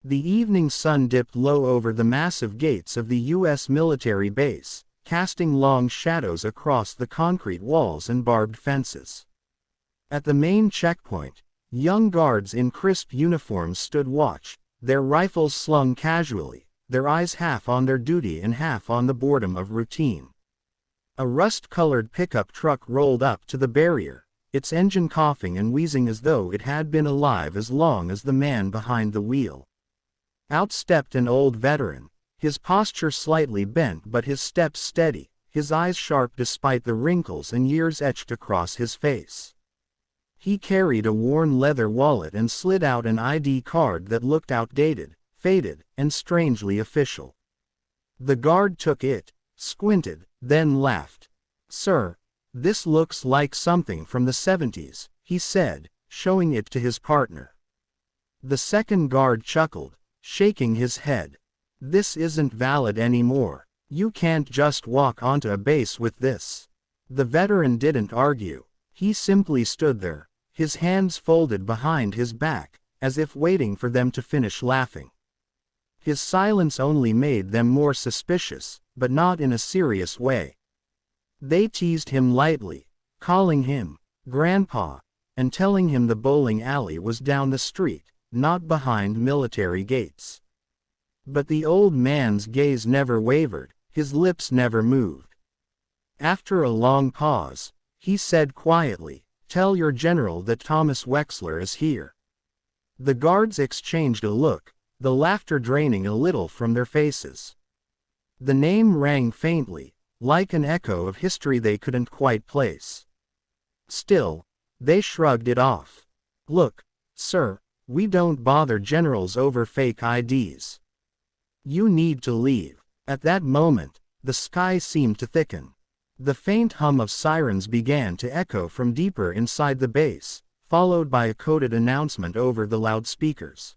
The evening sun dipped low over the massive gates of the U.S. military base, casting long shadows across the concrete walls and barbed fences. At the main checkpoint, young guards in crisp uniforms stood watch, their rifles slung casually, their eyes half on their duty and half on the boredom of routine. A rust-colored pickup truck rolled up to the barrier, its engine coughing and wheezing as though it had been alive as long as the man behind the wheel. Out stepped an old veteran, his posture slightly bent but his steps steady, his eyes sharp despite the wrinkles and years etched across his face. He carried a worn leather wallet and slid out an ID card that looked outdated, faded, and strangely official. The guard took it, squinted, then laughed. "Sir, this looks like something from the 70s, he said, showing it to his partner. The second guard chuckled, shaking his head. "This isn't valid anymore. You can't just walk onto a base with this." The veteran didn't argue. He simply stood there, his hands folded behind his back, as if waiting for them to finish laughing. His silence only made them more suspicious, but not in a serious way. They teased him lightly, calling him Grandpa, and telling him the bowling alley was down the street, not behind military gates. But the old man's gaze never wavered, his lips never moved. After a long pause, he said quietly, "Tell your general that Thomas Wexler is here." The guards exchanged a look, the laughter draining a little from their faces. The name rang faintly, like an echo of history they couldn't quite place. Still, they shrugged it off. "Look, sir, we don't bother generals over fake IDs. You need to leave." At that moment, the sky seemed to thicken. The faint hum of sirens began to echo from deeper inside the base, followed by a coded announcement over the loudspeakers.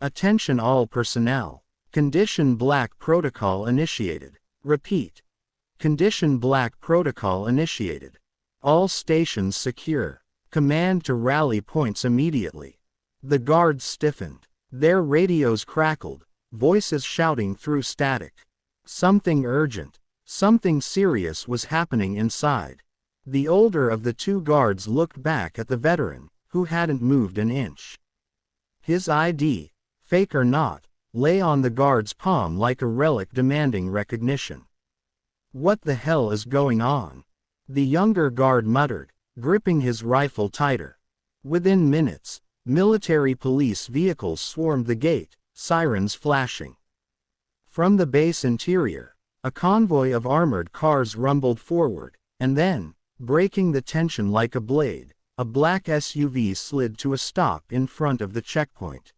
"Attention all personnel. Condition Black protocol initiated. Repeat. Condition Black protocol initiated. All stations secure. Command to rally points immediately." The guards stiffened. Their radios crackled, voices shouting through static. Something urgent, something serious was happening inside. The older of the two guards looked back at the veteran, who hadn't moved an inch. His ID, fake or not, lay on the guard's palm like a relic demanding recognition. "What the hell is going on?" the younger guard muttered, gripping his rifle tighter. Within minutes, military police vehicles swarmed the gate, sirens flashing. From the base interior, a convoy of armored cars rumbled forward, and then, breaking the tension like a blade, a black SUV slid to a stop in front of the checkpoint.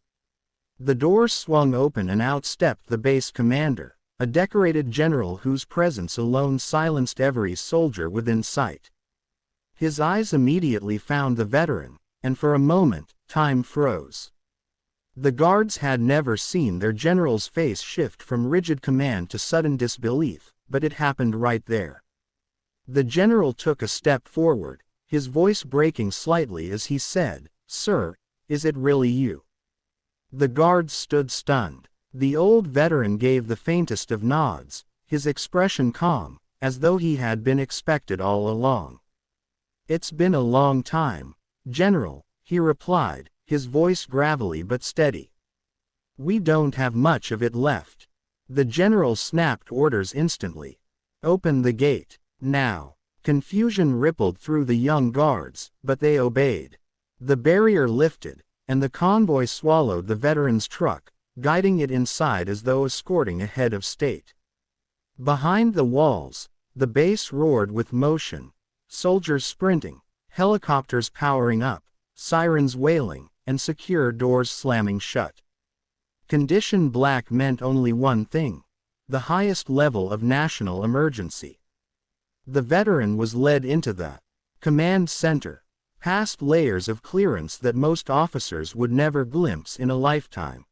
The doors swung open and out stepped the base commander, a decorated general whose presence alone silenced every soldier within sight. His eyes immediately found the veteran, and for a moment, time froze. The guards had never seen their general's face shift from rigid command to sudden disbelief, but it happened right there. The general took a step forward, his voice breaking slightly as he said, "Sir, is it really you?" The guards stood stunned. The old veteran gave the faintest of nods, his expression calm, as though he had been expected all along. "It's been a long time, General," he replied, his voice gravelly but steady. "We don't have much of it left." The general snapped orders instantly. "Open the gate, now." Confusion rippled through the young guards, but they obeyed. The barrier lifted, and the convoy swallowed the veteran's truck, guiding it inside as though escorting a head of state. Behind the walls, the base roared with motion, soldiers sprinting, helicopters powering up, sirens wailing, and secure doors slamming shut. Condition Black meant only one thing: the highest level of national emergency. The veteran was led into the command center, past layers of clearance that most officers would never glimpse in a lifetime.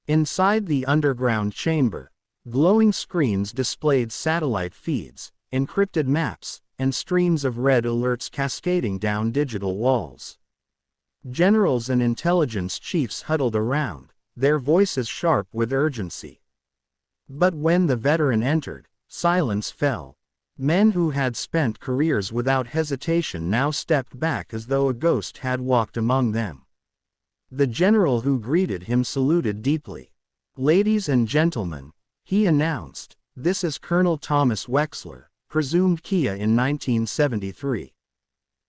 Inside the underground chamber, glowing screens displayed satellite feeds, encrypted maps, and streams of red alerts cascading down digital walls. Generals and intelligence chiefs huddled around, their voices sharp with urgency. But when the veteran entered, silence fell. Men who had spent careers without hesitation now stepped back as though a ghost had walked among them. The general who greeted him saluted deeply. "Ladies and gentlemen," he announced, "this is Colonel Thomas Wexler, presumed Kia in 1973.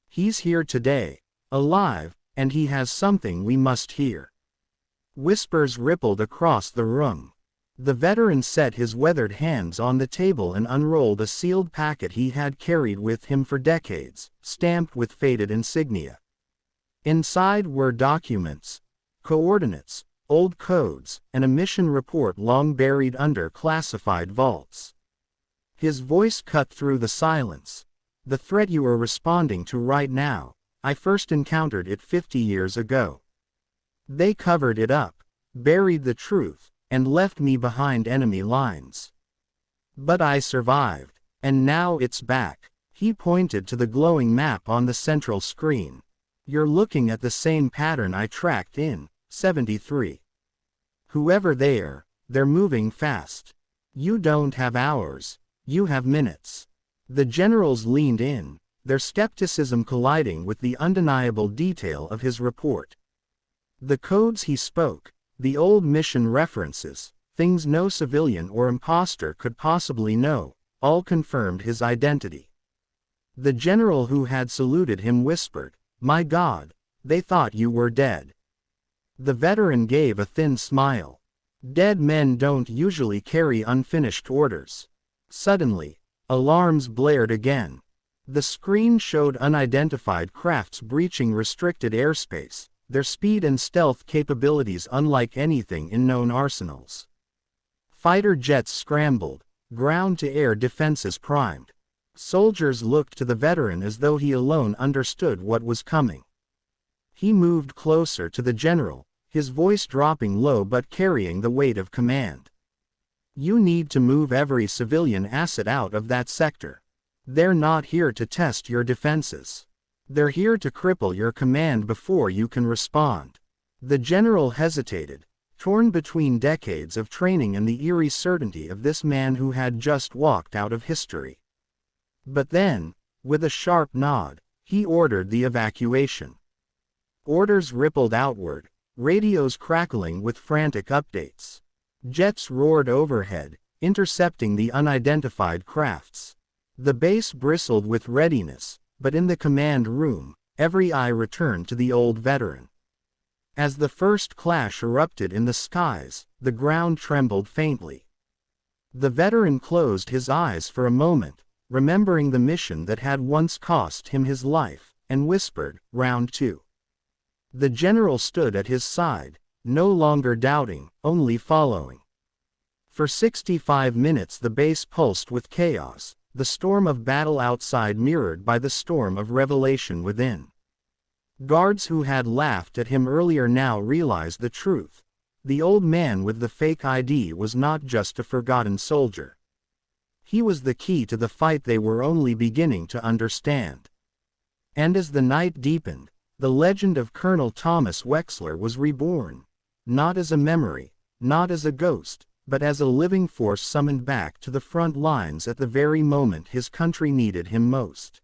He's here today, alive, and he has something we must hear." Whispers rippled across the room. The veteran set his weathered hands on the table and unrolled a sealed packet he had carried with him for decades, stamped with faded insignia. Inside were documents, coordinates, old codes, and a mission report long buried under classified vaults. His voice cut through the silence. "The threat you are responding to right now, I first encountered it 50 years ago. They covered it up, buried the truth, and left me behind enemy lines. But I survived, and now it's back." He pointed to the glowing map on the central screen. "You're looking at the same pattern I tracked in 73. Whoever they are, they're moving fast. You don't have hours, you have minutes." The generals leaned in, their skepticism colliding with the undeniable detail of his report. The codes he spoke, the old mission references, things no civilian or imposter could possibly know, all confirmed his identity. The general who had saluted him whispered, "My God, they thought you were dead." The veteran gave a thin smile. Dead men don't usually carry unfinished orders. Suddenly, alarms blared again. The screen showed unidentified crafts breaching restricted airspace, their speed and stealth capabilities unlike anything in known arsenals. Fighter jets scrambled, ground-to-air defenses primed. Soldiers looked to the veteran as though he alone understood what was coming. He moved closer to the general, his voice dropping low but carrying the weight of command. "You need to move every civilian asset out of that sector. They're not here to test your defenses. They're here to cripple your command before you can respond." The general hesitated, torn between decades of training and the eerie certainty of this man who had just walked out of history. But then, with a sharp nod, he ordered the evacuation. Orders rippled outward, radios crackling with frantic updates. Jets roared overhead, intercepting the unidentified crafts. The base bristled with readiness, but in the command room, every eye returned to the old veteran. As the first clash erupted in the skies, the ground trembled faintly. The veteran closed his eyes for a moment, remembering the mission that had once cost him his life, and whispered, "Round 2." The general stood at his side, no longer doubting, only following. For 65 minutes the base pulsed with chaos, the storm of battle outside mirrored by the storm of revelation within. Guards who had laughed at him earlier now realized the truth. The old man with the fake ID was not just a forgotten soldier. He was the key to the fight they were only beginning to understand. And as the night deepened, the legend of Colonel Thomas Wexler was reborn. Not as a memory, not as a ghost, but as a living force summoned back to the front lines at the very moment his country needed him most.